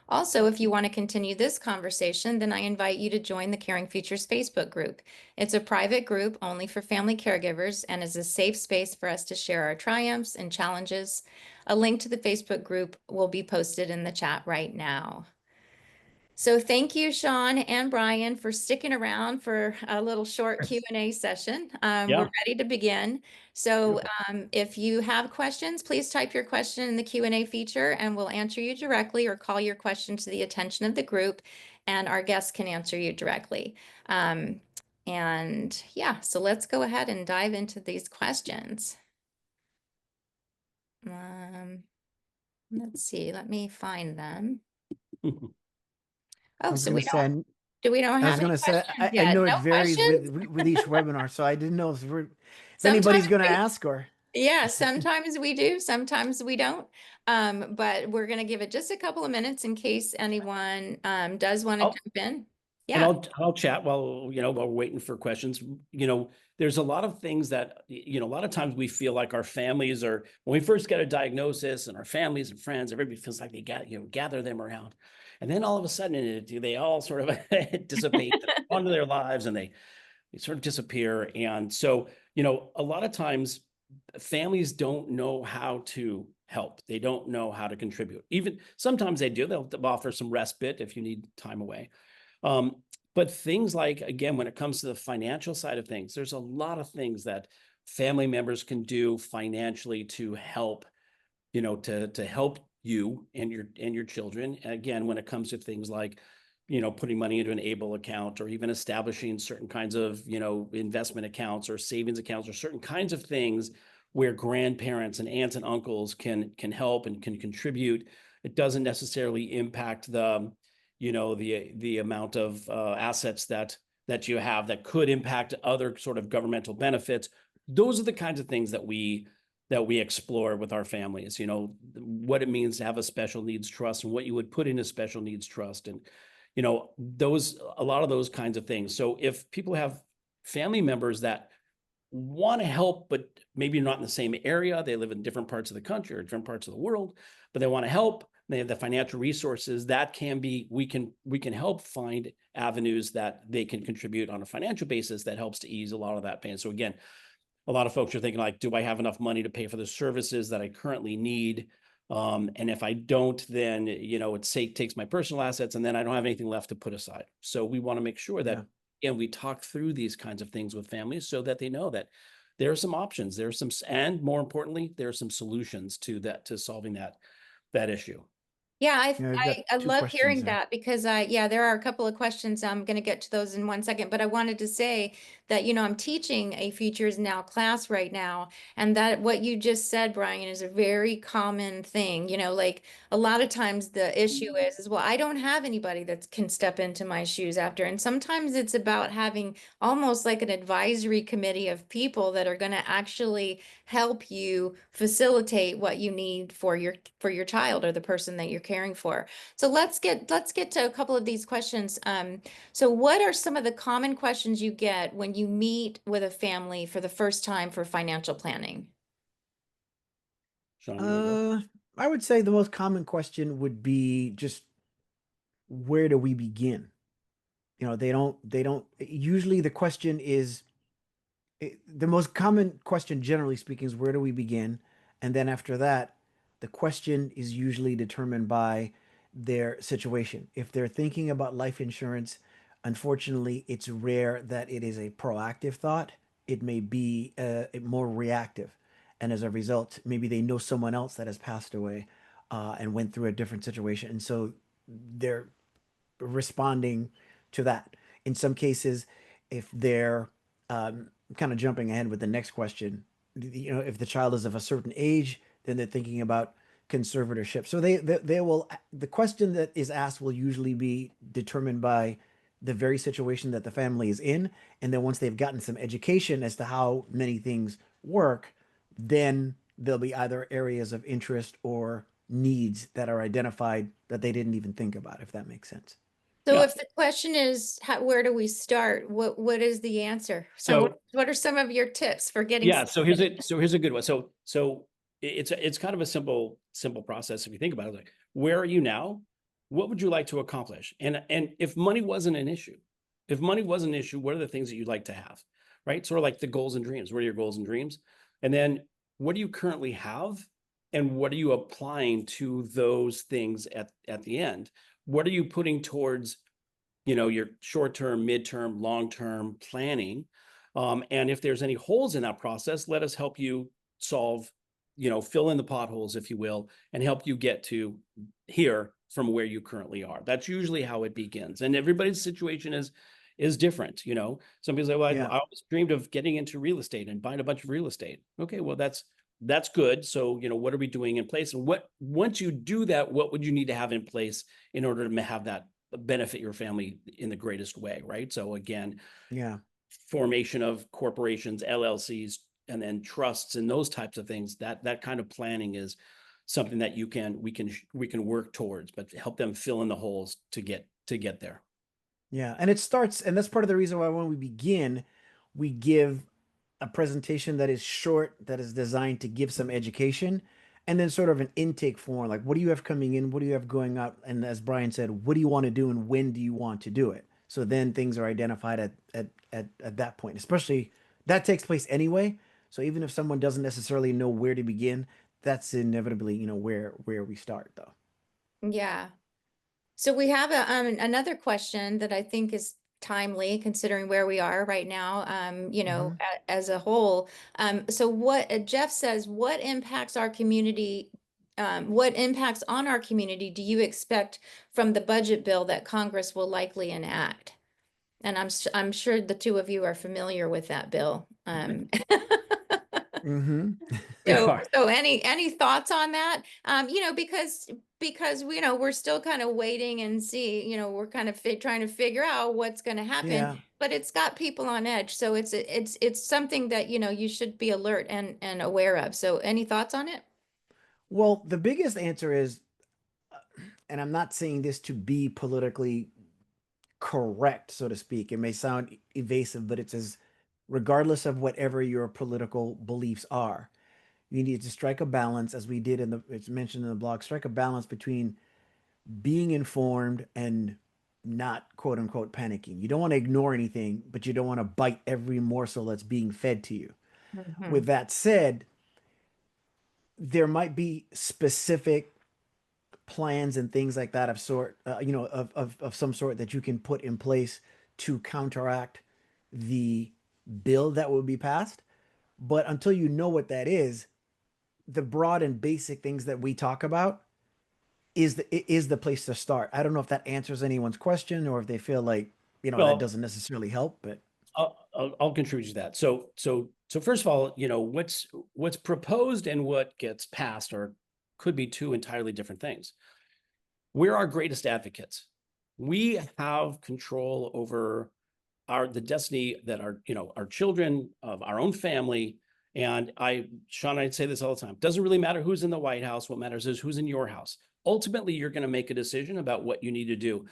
[SPEAKER 1] Also, if you want to continue this conversation, then I invite you to join the Caring Futures Facebook group. It's a private group only for family caregivers and is a safe space for us to share our triumphs and challenges. A link to the Facebook group will be posted in the chat right now. So thank you, Shawn and Brian, for sticking around for a little short Q&A session. We're ready to begin. So if you have questions, please type your question in the Q&A feature and we'll answer you directly or call your question to the attention of the group and our guests can answer you directly. And yeah, so let's go ahead and dive into these questions. Let's see, let me find them. Oh, so we don't
[SPEAKER 3] I was
[SPEAKER 1] have
[SPEAKER 3] going
[SPEAKER 1] any
[SPEAKER 3] to say,
[SPEAKER 1] questions
[SPEAKER 3] I
[SPEAKER 1] yet?
[SPEAKER 3] know
[SPEAKER 1] No
[SPEAKER 3] it varies
[SPEAKER 1] questions?
[SPEAKER 3] with each webinar, so I didn't know if
[SPEAKER 1] Sometimes
[SPEAKER 3] anybody's going to ask or.
[SPEAKER 1] Yeah, sometimes we do, sometimes we don't. But we're going to give it just a couple of minutes in case anyone does want to jump in.
[SPEAKER 2] And
[SPEAKER 1] Yeah.
[SPEAKER 2] I'll chat while we're waiting for questions. There's a lot of things that, a lot of times we feel like our families are, when we first get a diagnosis and our families and friends, everybody feels like they gather them around. And then all of a sudden they all sort of dissipate onto their lives and they sort of disappear. And so, a lot of times families don't know how to help. They don't know how to contribute. Even sometimes they do, they'll offer some respite if you need time away. But things like, again, when it comes to the financial side of things, there's a lot of things that family members can do financially to help, to help you and your children. And again, when it comes to things like, putting money into an ABLE account or even establishing certain kinds of, investment accounts or savings accounts or certain kinds of things where grandparents and aunts and uncles can help and can contribute. It doesn't necessarily impact the amount of assets that you have that could impact other sort of governmental benefits. Those are the kinds of things that we explore with our families, what it means to have a special needs trust and what you would put in a special needs trust and, a lot of those kinds of things. So if people have family members that want to help, but maybe not in the same area, they live in different parts of the country or different parts of the world, but they want to help, they have the financial resources, that can be, we can help find avenues that they can contribute on a financial basis that helps to ease a lot of that pain. So again, a lot of folks are thinking like, do I have enough money to pay for the services that I currently need? And if I don't, then, it takes my personal assets and then I don't have anything left to put aside. So we want to make sure that, and we talk through these kinds of things with families so that they know that there are some options, and more importantly, there are some solutions to solving that issue.
[SPEAKER 1] Yeah,
[SPEAKER 3] got
[SPEAKER 1] I
[SPEAKER 3] two
[SPEAKER 1] love
[SPEAKER 3] questions
[SPEAKER 1] hearing
[SPEAKER 3] there.
[SPEAKER 1] that because there are a couple of questions. I'm going to get to those in one second, but I wanted to say that, I'm teaching a Futures Now class right now. And that what you just said, Brian, is a very common thing. Like a lot of times the issue is, well, I don't have anybody that can step into my shoes after. And sometimes it's about having almost like an advisory committee of people that are going to actually help you facilitate what you need for your child or the person that you're caring for. So let's get to a couple of these questions. So what are some of the common questions you get when you meet with a family for the first time for financial planning?
[SPEAKER 2] Shawn, you want to go?
[SPEAKER 3] I would say the most common question would be just where do we begin? They don't usually the question is the most common question, generally speaking, is where do we begin? And then after that, the question is usually determined by their situation. If they're thinking about life insurance, unfortunately, it's rare that it is a proactive thought. It may be more reactive. And as a result, maybe they know someone else that has passed away and went through a different situation. And so they're responding to that. In some cases, if they're kind of jumping ahead with the next question, if the child is of a certain age, then they're thinking about conservatorship. So they will the question that is asked will usually be determined by the very situation that the family is in, and then once they've gotten some education as to how many things work, then there'll be either areas of interest or needs that are identified that they didn't even think about, if that makes sense.
[SPEAKER 1] So
[SPEAKER 2] Yeah.
[SPEAKER 1] if the question is, where do we start? What is the answer? So
[SPEAKER 2] So
[SPEAKER 1] what are some of your tips for getting
[SPEAKER 2] yeah,
[SPEAKER 1] started?
[SPEAKER 2] so here's a good one. So it's kind of a simple process if you think about it. Like, where are you now? What would you like to accomplish? And if money wasn't an issue, what are the things that you'd like to have? Right? Sort of like the goals and dreams. What are your goals and dreams? And then what do you currently have? And what are you applying to those things at the end? What are you putting towards, your short-term, midterm, long-term planning? And if there's any holes in that process, let us help you solve, fill in the potholes, if you will, and help you get to here from where you currently are. That's usually how it begins. And everybody's situation is different. Some people say, well,
[SPEAKER 3] Yeah.
[SPEAKER 2] I always dreamed of getting into real estate and buying a bunch of real estate. Okay, well, that's good. So, what are we doing in place? And once you do that, what would you need to have in place in order to have that benefit your family in the greatest way, right? So again,
[SPEAKER 3] Yeah.
[SPEAKER 2] formation of corporations, LLCs, and then trusts and those types of things. That kind of planning is something that we can work towards, but help them fill in the holes to get there.
[SPEAKER 3] Yeah. And it starts, and that's part of the reason why when we begin, we give a presentation that is short, that is designed to give some education, and then sort of an intake form, like what do you have coming in? What do you have going out? And as Brian said, what do you want to do and when do you want to do it? So then things are identified at that point, especially that takes place anyway. So even if someone doesn't necessarily know where to begin, that's inevitably, where we start though.
[SPEAKER 1] Yeah. So we have another question that I think is timely considering where we are right now,
[SPEAKER 3] Mhm.
[SPEAKER 1] as a whole. So what Jeff says, what impacts our community, what impacts on our community do you expect from the budget bill that Congress will likely enact? And I'm sure the two of you are familiar with that bill.
[SPEAKER 3] Mhm.
[SPEAKER 2] We
[SPEAKER 1] So,
[SPEAKER 2] are.
[SPEAKER 1] so any thoughts on that? Because we're still kind of waiting and see, we're kind of trying to figure out what's going to happen,
[SPEAKER 3] Yeah.
[SPEAKER 1] but it's got people on edge. So it's something that, you should be alert and aware of. So any thoughts on it?
[SPEAKER 3] Well, the biggest answer is, and I'm not saying this to be politically correct, so to speak. It may sound evasive, but it's as regardless of whatever your political beliefs are, you need to strike a balance, as we did it's mentioned in the blog, strike a balance between being informed and not quote unquote panicking. You don't want to ignore anything, but you don't want to bite every morsel that's being fed to you. With
[SPEAKER 1] Mhm.
[SPEAKER 3] that said, there might be specific plans and things like that of some sort that you can put in place to counteract the bill that will be passed. But until you know what that is, the broad and basic things that we talk about is the place to start. I don't know if that answers anyone's question or if they feel like that
[SPEAKER 2] Well,
[SPEAKER 3] doesn't necessarily help, but
[SPEAKER 2] I'll I'll contribute to that. So first of all, what's proposed and what gets passed could be two entirely different things. We're our greatest advocates. We have control over the destiny that our children, of our own family. And Shawn, I'd say this all the time. Doesn't really matter who's in the White House. What matters is who's in your house. Ultimately, you're going to make a decision about what you need to do.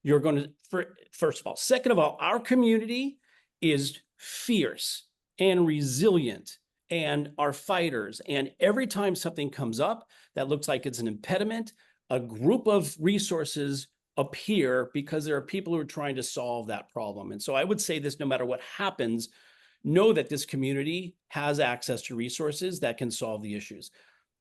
[SPEAKER 2] You're going to, first of all. Second of all, our community is fierce and resilient and are fighters. And every time something comes up that looks like it's an impediment, a group of resources appear because there are people who are trying to solve that problem. And so I would say this, no matter what happens, know that this community has access to resources that can solve the issues.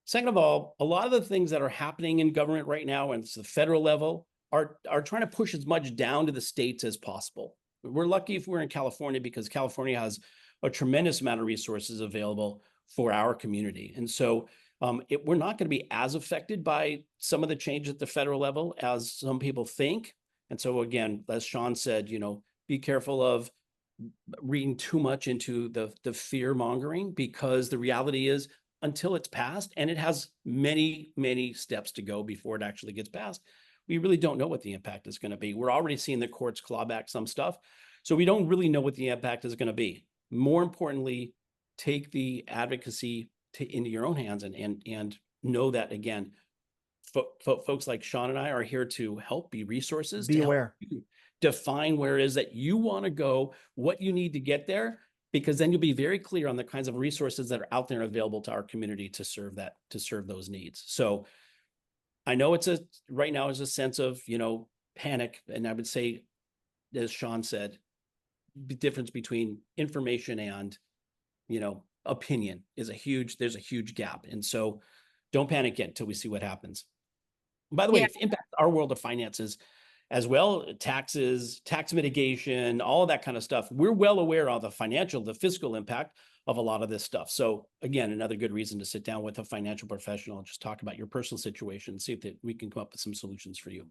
[SPEAKER 2] Second of all, a lot of the things that are happening in government right now, and it's the federal level, are trying to push as much down to the states as possible. We're lucky if we're in California, because California has a tremendous amount of resources available for our community. And so we're not going to be as affected by some of the changes at the federal level as some people think. And so again, as Shawn said, be careful of reading too much into the fear mongering, because the reality is, until it's passed, and it has many, many steps to go before it actually gets passed, we really don't know what the impact is going to be. We're already seeing the courts claw back some stuff. So we don't really know what the impact is going to be. More importantly, take the advocacy into your own hands and know that, again, folks like Shawn and I are here to help, be resources,
[SPEAKER 3] Be
[SPEAKER 2] to help
[SPEAKER 3] aware.
[SPEAKER 2] you define where it is that you want to go, what you need to get there, because then you'll be very clear on the kinds of resources that are out there available to our community to serve those needs. So I know right now is a sense of, panic. And I would say, as Shawn said, the difference between information and, opinion there's a huge gap. And so don't panic yet until we see what happens. By the way,
[SPEAKER 1] Yeah.
[SPEAKER 2] it impacts our world of finances as well, taxes, tax mitigation, all of that kind of stuff. We're well aware of the fiscal impact of a lot of this stuff. So again, another good reason to sit down with a financial professional and just talk about your personal situation, see if we can come up with some solutions for you.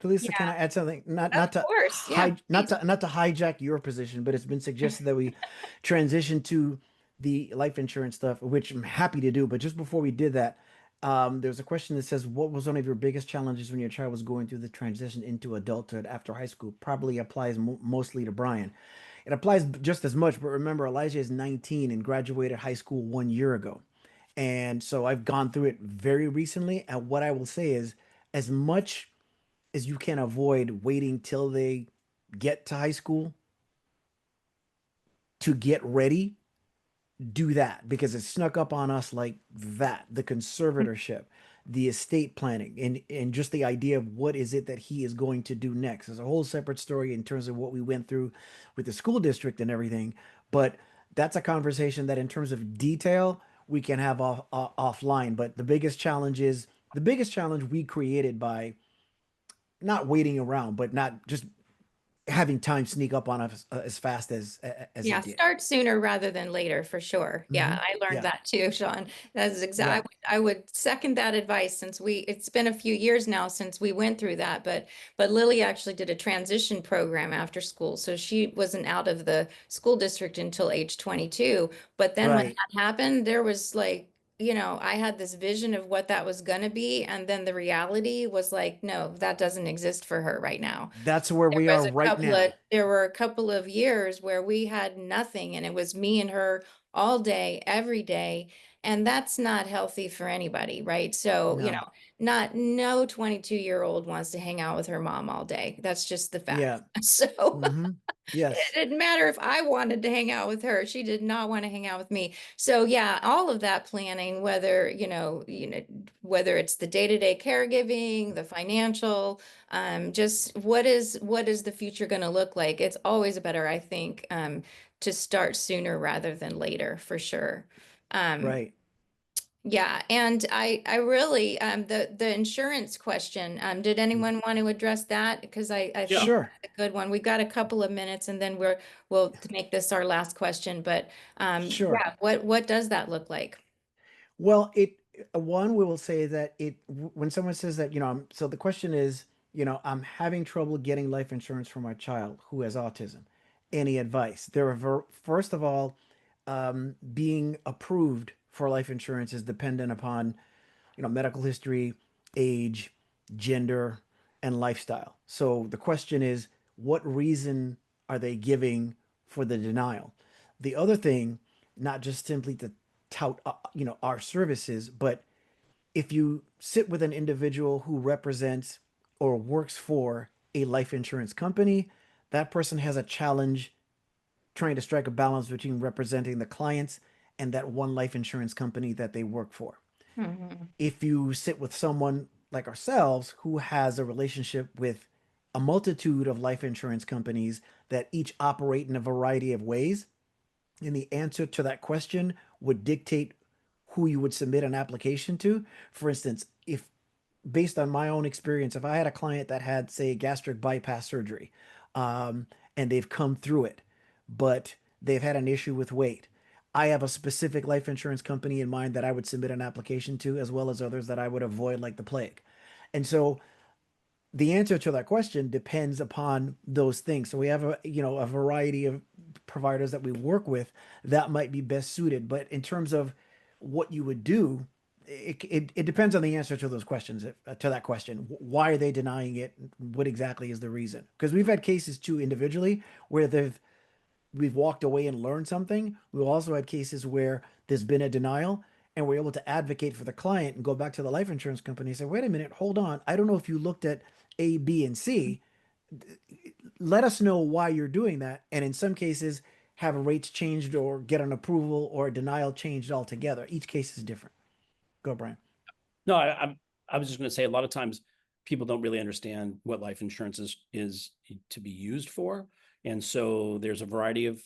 [SPEAKER 3] Lisa, can
[SPEAKER 1] Yeah,
[SPEAKER 3] I add something? Not
[SPEAKER 1] of
[SPEAKER 3] to
[SPEAKER 1] course. Yeah,
[SPEAKER 3] not
[SPEAKER 1] please.
[SPEAKER 3] to hijack your position, but it's been suggested that we transition to the life insurance stuff, which I'm happy to do. But just before we did that, there's a question that says, "What was one of your biggest challenges when your child was going through the transition into adulthood after high school?" Probably applies mostly to Brian. It applies just as much, but remember, Elijah is 19 and graduated high school 1 year ago. And so I've gone through it very recently. And what I will say is, as much as you can avoid waiting till they get to high school to get ready, do that, because it snuck up on us like that. The conservatorship, the estate planning, and just the idea of what is it that he is going to do next. There's a whole separate story in terms of what we went through with the school district and everything. But that's a conversation that, in terms of detail, we can have offline. But the biggest challenge we created by not waiting around, but not just having time sneak up on us as fast as
[SPEAKER 1] Yeah,
[SPEAKER 3] it did.
[SPEAKER 1] start sooner rather than later, for sure. Yeah,
[SPEAKER 3] Hmm.
[SPEAKER 1] I learned
[SPEAKER 3] Yeah,
[SPEAKER 1] that too, Shawn. That is
[SPEAKER 3] yeah,
[SPEAKER 1] exactly, I would second that advice, since it's been a few years now since we went through that, but Lily actually did a transition program after school. So she wasn't out of the school district until age 22. But then when
[SPEAKER 3] right.
[SPEAKER 1] that happened, there was like, I had this vision of what that was going to be. And then the reality was like, no, that doesn't exist for her right now.
[SPEAKER 3] That's where we are right now.
[SPEAKER 1] There were a couple of years where we had nothing, and it was me and her all day, every day. And that's not healthy for anybody, right? So,
[SPEAKER 3] No.
[SPEAKER 1] no 22-year-old wants to hang out with her mom all day. That's just the fact.
[SPEAKER 3] Yeah.
[SPEAKER 1] So
[SPEAKER 3] Hmm.
[SPEAKER 1] it
[SPEAKER 3] Yes.
[SPEAKER 1] didn't matter if I wanted to hang out with her. She did not want to hang out with me. So yeah, all of that planning, whether it's the day-to-day caregiving, the financial, just what is the future going to look like? It's always better, I think, to start sooner rather than later, for sure. Um,
[SPEAKER 3] Right.
[SPEAKER 1] yeah, and I really the insurance question. Did anyone want to address that? Because I
[SPEAKER 2] Yeah.
[SPEAKER 1] think
[SPEAKER 3] Sure.
[SPEAKER 1] that's a good one. We've got a couple of minutes, and then we'll to make this our last question. But
[SPEAKER 3] Sure.
[SPEAKER 1] yeah, what does that look like?
[SPEAKER 3] Well, one, we will say that when someone says that, so the question is, I'm having trouble getting life insurance for my child who has autism. any advice. First of all, being approved for life insurance is dependent upon, medical history, age, gender, and lifestyle. So the question is, what reason are they giving for the denial? The other thing, not just simply to tout, our services, but if you sit with an individual who represents or works for a life insurance company, that person has a challenge trying to strike a balance between representing the clients and that one life insurance company that they work for.
[SPEAKER 1] Mhm.
[SPEAKER 3] If you sit with someone like ourselves who has a relationship with a multitude of life insurance companies that each operate in a variety of ways, and the answer to that question would dictate who you would submit an application to. For instance, if based on my own experience, if I had a client that had, say, gastric bypass surgery, and they've come through it, but they've had an issue with weight, I have a specific life insurance company in mind that I would submit an application to, as well as others that I would avoid like the plague. And so the answer to that question depends upon those things. So we have a variety of providers that we work with that might be best suited. But in terms of what you would do, it depends on the answer to those questions. To that question, why are they denying it? What exactly is the reason? Because we've had cases too individually where we've walked away and learned something. We've also had cases where there's been a denial and we're able to advocate for the client and go back to the life insurance company and say, wait a minute, hold on. I don't know if you looked at A, B, and C. Let us know why you're doing that. And in some cases, have rates changed or get an approval or a denial changed altogether. Each case is different. Go, Brian.
[SPEAKER 2] No, I was just going to say a lot of times people don't really understand what life insurance is to be used for. And so there's a variety of,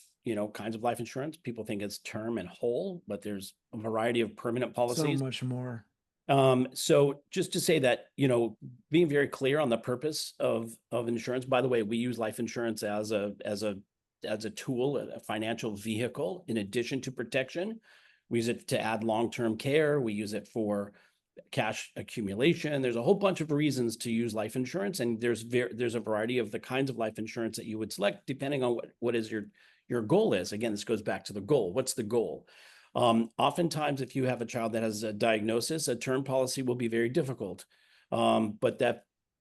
[SPEAKER 2] kinds of life insurance. People think it's term and whole, but there's a variety of permanent
[SPEAKER 3] So
[SPEAKER 2] policies.
[SPEAKER 3] much more.
[SPEAKER 2] So just to say that, being very clear on the purpose of insurance. By the way, we use life insurance as a tool, a financial vehicle, in addition to protection. We use it to add long-term care. We use it for cash accumulation. There's a whole bunch of reasons to use life insurance, and there's a variety of the kinds of life insurance that you would select depending on what is your goal is. Again, this goes back to the goal. What's the goal? Oftentimes, if you have a child that has a diagnosis, a term policy will be very difficult. But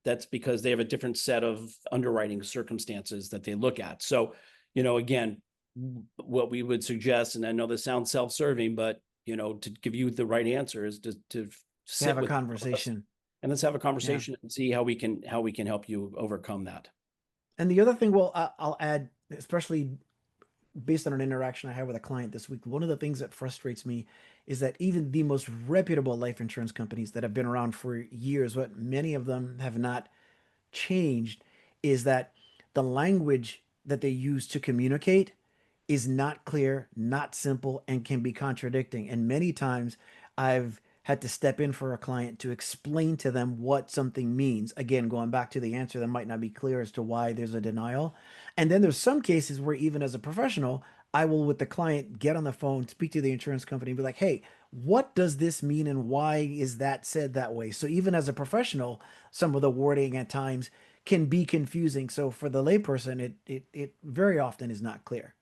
[SPEAKER 2] that's because they have a different set of underwriting circumstances that they look at. So, again, what we would suggest, and I know this sounds self-serving, but to give you the right answer is to sit
[SPEAKER 3] Have a
[SPEAKER 2] with
[SPEAKER 3] conversation.
[SPEAKER 2] and let's have a conversation and see how we can help you overcome that.
[SPEAKER 3] And the other thing, well, I'll add, especially based on an interaction I had with a client this week, one of the things that frustrates me is that even the most reputable life insurance companies that have been around for years, what many of them have not changed, is that the language that they use to communicate is not clear, not simple, and can be contradicting. And many times I've had to step in for a client to explain to them what something means. Again, going back to the answer that might not be clear as to why there's a denial. And then there's some cases where even as a professional, I will with the client get on the phone, speak to the insurance company, and be like, hey, what does this mean and why is that said that way? So even as a professional, some of the wording at times can be confusing. So for the layperson, it very often is not clear.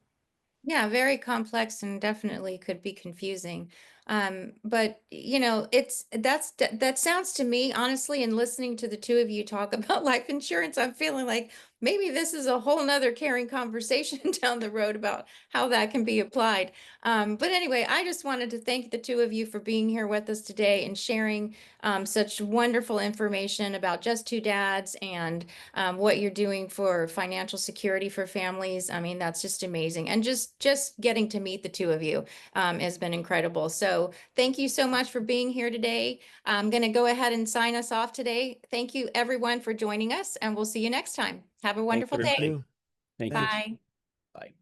[SPEAKER 1] Yeah, very complex and definitely could be confusing. But that sounds to me, honestly, and listening to the two of you talk about life insurance, I'm feeling like maybe this is a whole nother caring conversation down the road about how that can be applied. But anyway, I just wanted to thank the two of you for being here with us today and sharing such wonderful information about Just Two Dads and what you're doing for financial security for families. I mean, that's just amazing. And just getting to meet the two of you has been incredible. So thank you so much for being here today. I'm going to go ahead and sign us off today. Thank you everyone for joining us, and we'll see you next time. Have a
[SPEAKER 2] Thanks,
[SPEAKER 1] wonderful
[SPEAKER 3] Thank
[SPEAKER 1] day.
[SPEAKER 2] everybody.
[SPEAKER 3] you.
[SPEAKER 2] Thank you.
[SPEAKER 3] Thanks.
[SPEAKER 1] Bye.
[SPEAKER 2] Bye.